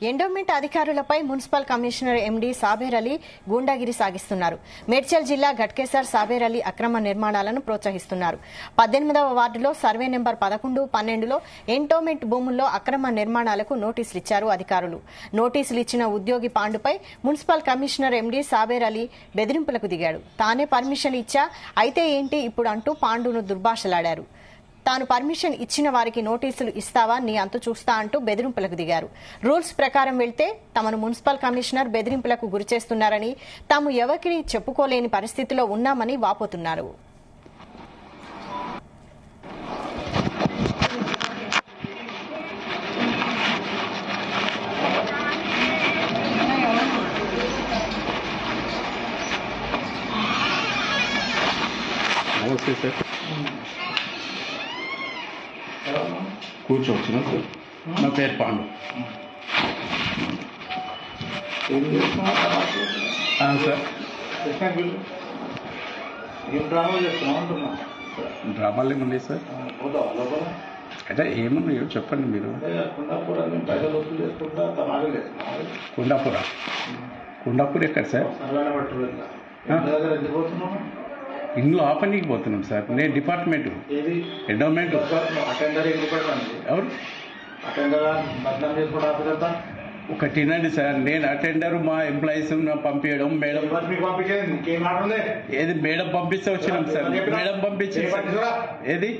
Endowment అధికారులపై municipal commissioner MD Saber Ali గూండాగిరి సాగిస్తున్నారు. మేడ్చల్ జిల్లా ఘట్కేసర్ సాబేర్ అలీ అక్రమ నిర్మాణాలను ప్రోత్సహిస్తున్నారు. 18వ వార్డులో సర్వే నెంబర్ 11, 12లో ఎండోమెంట్ భూముల్లో అక్రమ నిర్మాణాలకు నోటీసులు ఇచ్చారు అధికారులు. నోటీసులు ఇచ్చిన ఉద్యోగి పాండుపై municipal commissioner MD Saber Ali బెదిరింపులకు దిగాడు. తానే పర్మిషన్ ఇచ్చా, అయితే ఏంటి ఇప్పుడు అంటూ పాండును దుర్భాషలాడారు. తాను పర్మిషన్ ఇచ్చిన వారికి నోటీసులు ఇస్తావా, నీ అంతు చూస్తా అంటూ బెదిరింపులకు దిగారు. రూల్స్ ప్రకారం వెళ్తే తమను మున్సిపల్ కమిషనర్ బెదిరింపులకు గురిచేస్తున్నారని, తాము ఎవరికి చెప్పుకోలేని పరిస్థితిలో ఉన్నామని వాపోతున్నారు. కూర్చోవచ్చు సార్. నా పేరు పాండు సార్. డ్రామాలు ఏమున్నాయి సార్? అంటే ఏమున్నాయో చెప్పండి మీరు. కుండాపూర్ ఎక్కడ సార్? ఇందులో ఆపనీకి పోతున్నాం సార్. నేను డిపార్ట్మెంట్ ఎండోమెంట్. ఎవరు ఒకటి వినండి సార్, నేను అటెండర్, మా ఎంప్లాయీస్ పంపించడం, మేడం ఏది మేడం పంపిస్తే వచ్చినాం సార్. మేడం పంపించి ఏది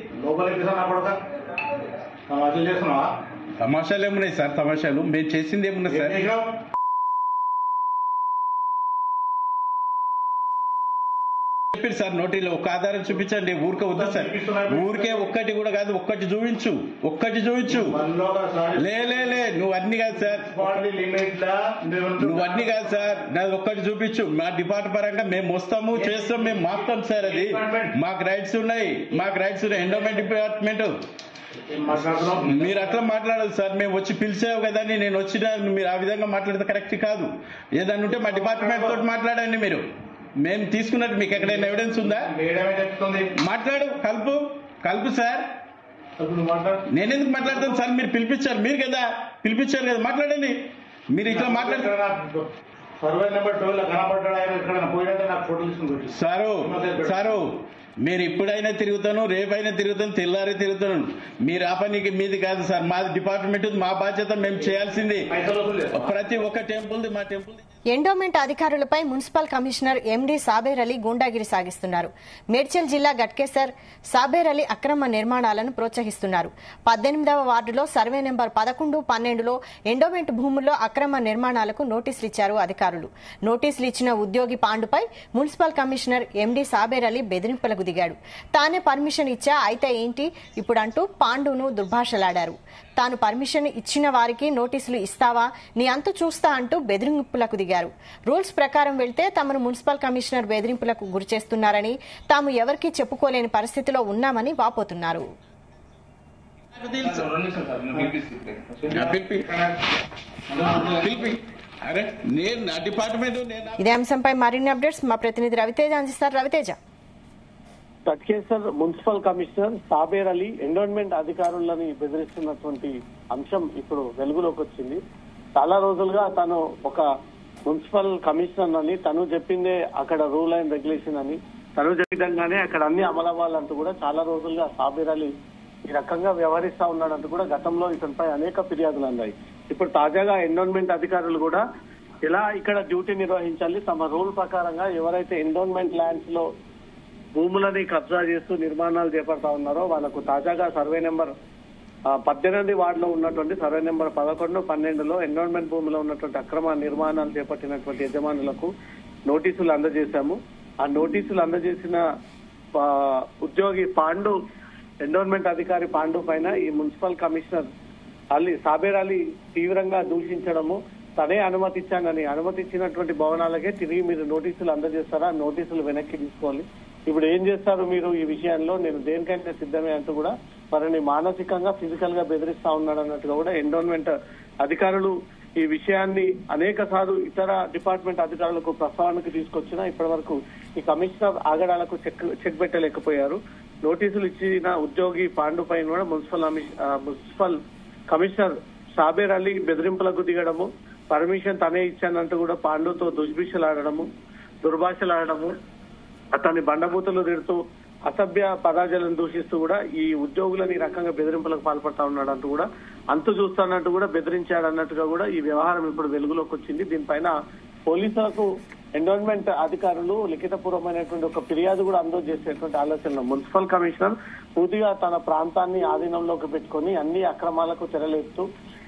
తమాషాలు ఏమున్నాయి సార్? తమాషాలు మేము చేసింది ఏమున్నాయి సార్? చెప్పారు సార్, నోటీలో ఒక ఆధారం చూపించండి. ఊరికే వద్దు సార్, ఊరికే ఒక్కటి కూడా కాదు, ఒక్కటి చూపించు. లే నువ్వు అన్ని కాదు సార్, నాది ఒక్కటి చూపించు. మా డిపార్ట్మెంట్ పరంగా మేము వస్తాము, చేస్తాం, మేము మాపుతాం సార్. అది మాకు రైట్స్ ఉన్నాయి. ఎండోమెంట్ డిపార్ట్మెంట్ మీరు అట్లా మాట్లాడాలి సార్. మేము వచ్చి పిలిచావు కదా అని నేను వచ్చిన మీరు ఆ విధంగా మాట్లాడితే కరెక్ట్ కాదు. ఏదన్నా ఉంటే మా డిపార్ట్మెంట్ తోటి మాట్లాడండి. మీరు మేము తీసుకున్నట్టు మీకు ఎక్కడైనా ఎవిడెన్స్ ఉందా? మాట్లాడు, కలుపు సార్. నేనెందుకు మాట్లాడతాను సార్? మీరు పిలిపించారు కదా, మాట్లాడండి. మీరు ఇట్లా మాట్లాడుతున్నారు సారు. మీరు ఇప్పుడైనా తిరుగుతాను, రేపైనా తిరుగుతాను, తెల్లారి తిరుగుతాను. మీరు ఆ పనికి మీది కాదు సార్, మాది డిపార్ట్మెంట్, మా బాధ్యత మేము చేయాల్సింది. ప్రతి ఒక్క టెంపుల్ మా టెంపుల్. ఎండోమెంట్ అధికారులపై municipal commissioner MD Saber Ali గూండాగిరి సాగిస్తున్నారు. మేడ్చల్ జిల్లా ఘట్కేసర్ సాబేర్ అలీ అక్రమ నిర్మాణాలను ప్రోత్సహిస్తున్నారు. 18వ వార్డులో సర్వే నెంబర్ 11, 12లో ఎండోమెంట్ భూముల్లో అక్రమ నిర్మాణాలకు నోటీసులు ఇచ్చారు అధికారులు. నోటీసులు ఇచ్చిన ఉద్యోగి పాండుపై municipal commissioner MD Saber Ali బెదిరింపులకు దిగాడు. తానే పర్మిషన్ ఇచ్చా, అయితే ఏంటి ఇప్పుడు అంటూ పాండును దుర్భాషలాడారు. తాను పర్మిషన్ ఇచ్చిన వారికి నోటీసులు ఇస్తావా, నీ అంతు చూస్తా అంటూ బెదిరింపులకు దిగారు. రూల్స్ ప్రకారం వెళ్తే తమను మున్సిపల్ కమిషనర్ బెదిరింపులకు గురిచేస్తున్నారని, తాము ఎవరికీ చెప్పుకోలేని పరిస్థితిలో ఉన్నామని వాపోతున్నారు. ఇదే అంశంపై మరిన్ని అప్డేట్స్ మా ప్రతినిధి రవితేజ అందిస్తారు. Raviteja. Ghatkesar municipal commissioner Saber Ali endowment అధికారులని బెదిరిస్తున్నటువంటి అంశం ఇప్పుడు వెలుగులోకి వచ్చింది. చాలా రోజులుగా తను ఒక మున్సిపల్ కమిషనర్ అని, తను చెప్పిందే అక్కడ రూల్ అండ్ రెగ్యులేషన్ అని, తను చెప్పిదంగానే అక్కడ అన్ని అమలవ్వాలంటూ కూడా చాలా రోజులుగా సాబేర్ అలీ ఈ రకంగా వ్యవహరిస్తా ఉన్నాడంటూ కూడా గతంలో ఇతనిపై అనేక ఫిర్యాదులు అన్నాయి. ఇప్పుడు తాజాగా ఎండోమెంట్ అధికారులు కూడా ఎలా ఇక్కడ డ్యూటీ నిర్వహించాలి, తమ రూల్ ప్రకారంగా ఎవరైతే ఎండోమెంట్ ల్యాండ్స్ లో భూములని కబ్జా చేస్తూ నిర్మాణాలు చేపడతా ఉన్నారో వాళ్లకు తాజాగా సర్వే నెంబర్ 18 వార్డులో ఉన్నటువంటి సర్వే నెంబర్ 11, 12లో ఎండోమెంట్ భూమిలో ఉన్నటువంటి అక్రమ నిర్మాణాలు చేపట్టినటువంటి యజమానులకు నోటీసులు అందజేశాము. ఆ నోటీసులు అందజేసిన ఉద్యోగి పాండు, ఎండోమెంట్ అధికారి పాండు పైన ఈ మున్సిపల్ కమిషనర్ సాబేర్ అలీ తీవ్రంగా దూషించడము, తనే అనుమతించానని, అనుమతించినటువంటి భవనాలకే తిరిగి మీరు నోటీసులు అందజేస్తారా, నోటీసులు వెనక్కి తీసుకోవాలి, ఇప్పుడు ఏం చేస్తారు మీరు ఈ విషయంలో, నేను దేనికైనా సిద్ధమే అంటూ కూడా వారిని మానసికంగా, ఫిజికల్ గా బెదిరిస్తా ఉన్నాడు అన్నట్టుగా కూడా ఎండోమెంట్ అధికారులు ఈ విషయాన్ని అనేక సార్లు ఇతర డిపార్ట్మెంట్ అధికారులకు ప్రస్తావనకు తీసుకొచ్చినా ఇప్పటి వరకు ఈ కమిషనర్ ఆగడాలకు చెక్ పెట్టలేకపోయారు. నోటీసులు ఇచ్చిన ఉద్యోగి పాండు పైన కూడా మున్సిపల్ కమిషనర్ సాబేర్ అలీ బెదిరింపులకు దిగడము, పర్మిషన్ తనే ఇచ్చానంటూ కూడా పాండుతో దుర్భాషలాడడము, అతన్ని బండబూతులు తిడుతూ అసభ్య పదాజాలను దూషిస్తూ కూడా ఈ ఉద్యోగులను ఈ రకంగా బెదిరింపులకు పాల్పడతా ఉన్నాడు అంటూ కూడా అంతు చూస్తానంటూ కూడా బెదిరించాడన్నట్టుగా కూడా ఈ వ్యవహారం ఇప్పుడు వెలుగులోకి వచ్చింది. దీనిపైన పోలీసులకు ఎన్విరాన్మెంట్ అధికారులు లిఖితపూర్వమైనటువంటి ఒక ఫిర్యాదు కూడా అందజేసేటువంటి ఆలోచన. మున్సిపల్ కమిషనర్ పూర్తిగా తన ప్రాంతాన్ని ఆధీనంలోకి పెట్టుకొని అన్ని అక్రమాలకు తెరలేపుతూ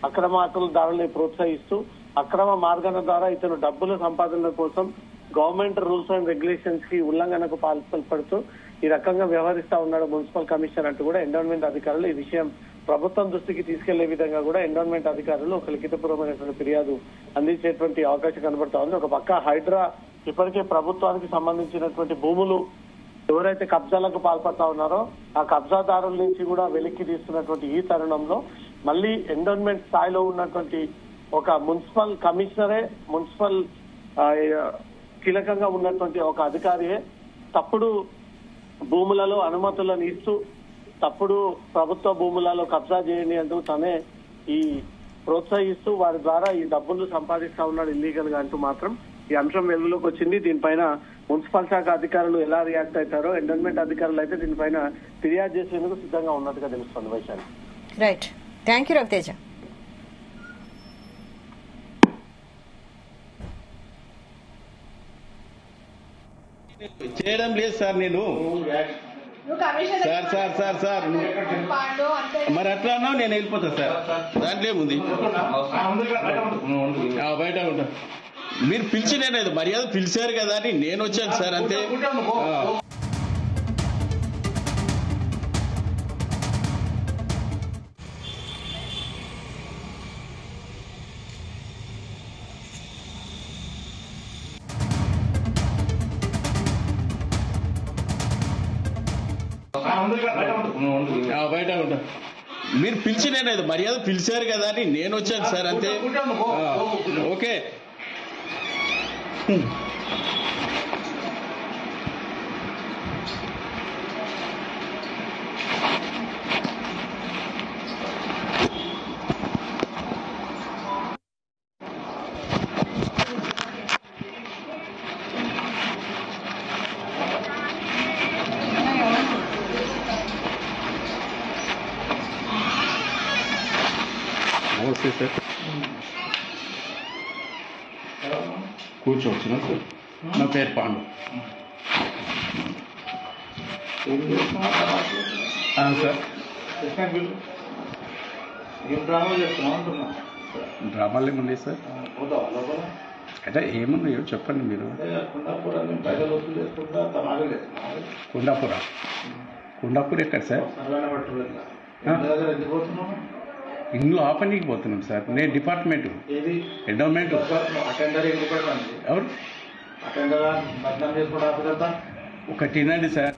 అక్రమార్కులదారుల్ని ప్రోత్సహిస్తూ అక్రమ మార్గాల ద్వారా ఇతను డబ్బుల సంపాదన కోసం గవర్నమెంట్ రూల్స్ అండ్ రెగ్యులేషన్స్ కి ఉల్లంఘనకు పాల్పడుతూ ఈ రకంగా వ్యవహరిస్తా ఉన్నాడు మున్సిపల్ కమిషనర్ అంటూ కూడా ఎన్విరాన్మెంట్ అధికారులు ఈ విషయం ప్రభుత్వం దృష్టికి తీసుకెళ్లే విధంగా కూడా ఎన్విరాన్మెంట్ అధికారులు ఒక లిఖితపూర్వమైనటువంటి ఫిర్యాదు అందించేటువంటి అవకాశం కనబడతా ఉంది. ఒక పక్క హైడ్రా ఇప్పటికే ప్రభుత్వానికి సంబంధించినటువంటి భూములు ఎవరైతే కబ్జాలకు పాల్పడతా ఉన్నారో ఆ కబ్జాదారుల నుంచి కూడా వెలిక్కి తీస్తున్నటువంటి ఈ తరుణంలో మళ్ళీ ఎన్విరాన్మెంట్ స్థాయిలో ఉన్నటువంటి ఒక మున్సిపల్ కమిషనరే, మున్సిపల్ కీలకంగా ఉన్నటువంటి ఒక అధికారియే తప్పుడు భూములలో అనుమతులను ఇస్తూ తప్పుడు ప్రభుత్వ భూములలో కబ్జా చేయండి అంటూ తనే ఈ ప్రోత్సహిస్తూ వారి ద్వారా ఈ డబ్బులు సంపాదిస్తా ఉన్నాడు ఇల్లీగల్ గా అంటూ మాత్రం ఈ అంశం వెలుగులోకి వచ్చింది. దీనిపైన మున్సిపల్ శాఖ అధికారులు ఎలా రియాక్ట్ అవుతారో, ఎన్విరాన్మెంట్ అధికారులు అయితే దీనిపైన ఫిర్యాదు చేసేందుకు సిద్ధంగా ఉన్నట్టుగా తెలుస్తుంది. Vaishali. Right, thank you Raviteja. చేయడం లేదు సార్ నేను. సార్ మరి అట్లా అన్నావు, నేను వెళ్ళిపోతా సార్. దాంట్లో ఏముంది, బయట ఉంటా. మీరు పిలిచినేది మర్యాద పిలిచారు కదా అని నేను వచ్చాను సార్, అంతే. బయట ఉంటా. మీరు పిలిచినేది మర్యాద పిలిచారు కదా అని నేను వచ్చాను సార్, అంతే. ఓకే. నమస్తే సార్, కూర్చోవచ్చునా సార్? నా పేరు పాండు సార్. డ్రామాలు ఏమున్నాయి సార్? అంటే ఏమున్నాయో చెప్పండి మీరు. కుండాపూర్ ఎక్కడ సార్? ఇందులో ఆపనీకి పోతున్నాం సార్. నేను డిపార్ట్మెంట్ ఎండోమెంట్. ఎవరు ఒకటి వినండి సార్.